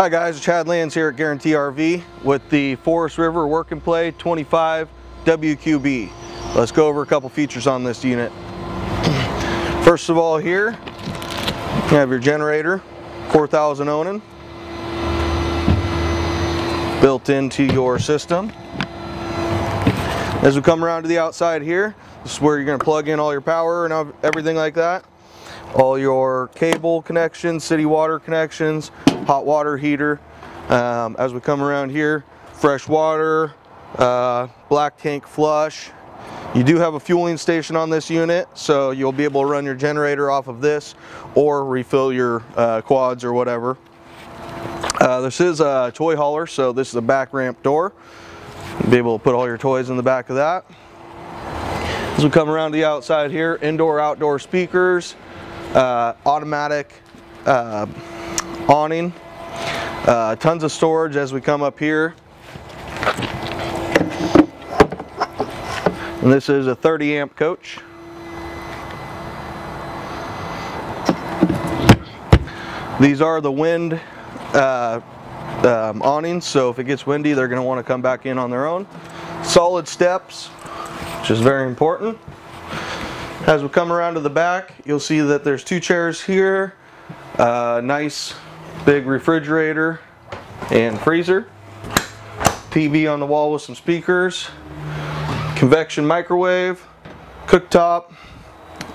Hi guys, Chad Lands here at Guaranty RV with the Forest River Work and Play 25 WQB. Let's go over a couple features on this unit. First of all, here you have your generator, 4,000 awning, built into your system. As we come around to the outside here, this is where you're going to plug in all your power and everything like that. All your cable connections, city water connections, hot water heater. As we come around here, fresh water, black tank flush. You do have a fueling station on this unit, so you'll be able to run your generator off of this or refill your quads or whatever. This is a toy hauler, so this is a back ramp door. You'll be able to put all your toys in the back of that. As we come around the outside here, indoor outdoor speakers, automatic awning, tons of storage as we come up here. And this is a 30 amp coach. These are the wind awnings, so if it gets windy they're going to want to come back in on their own. Solid steps, which is very important. As we come around to the back, you'll see that there's two chairs here, nice big refrigerator and freezer, TV on the wall with some speakers, convection microwave, cooktop,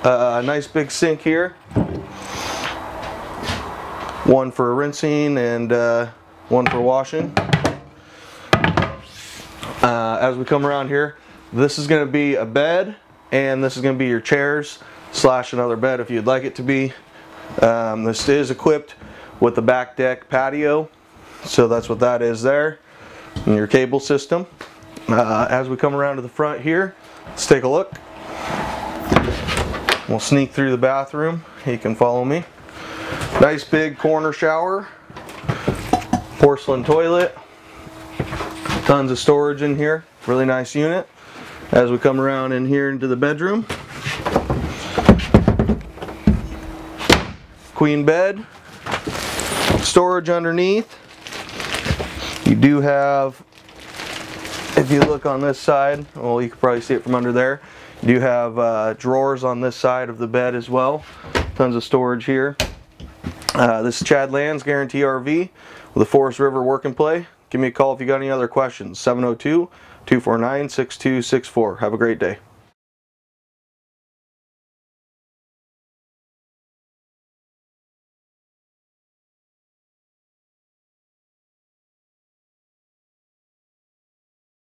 nice big sink here, one for rinsing and one for washing. As we come around here, this is going to be a bed, and this is going to be your chairs slash another bed if you'd like it to be. This is equipped with the back deck patio, so that's what that is there, and your cable system. As we come around to the front here, let's take a look. We'll sneak through the bathroom. You can follow me. Nice big corner shower, porcelain toilet, tons of storage in here, really nice unit. As we come around in here into the bedroom, queen bed, storage underneath. You do have, if you look on this side, well, you can probably see it from under there, you do have drawers on this side of the bed as well. Tons of storage here. This is Chad Lands, Guaranty RV with the Forest River Work and Play. Give me a call if you got any other questions. 702-249-6264. Have a great day.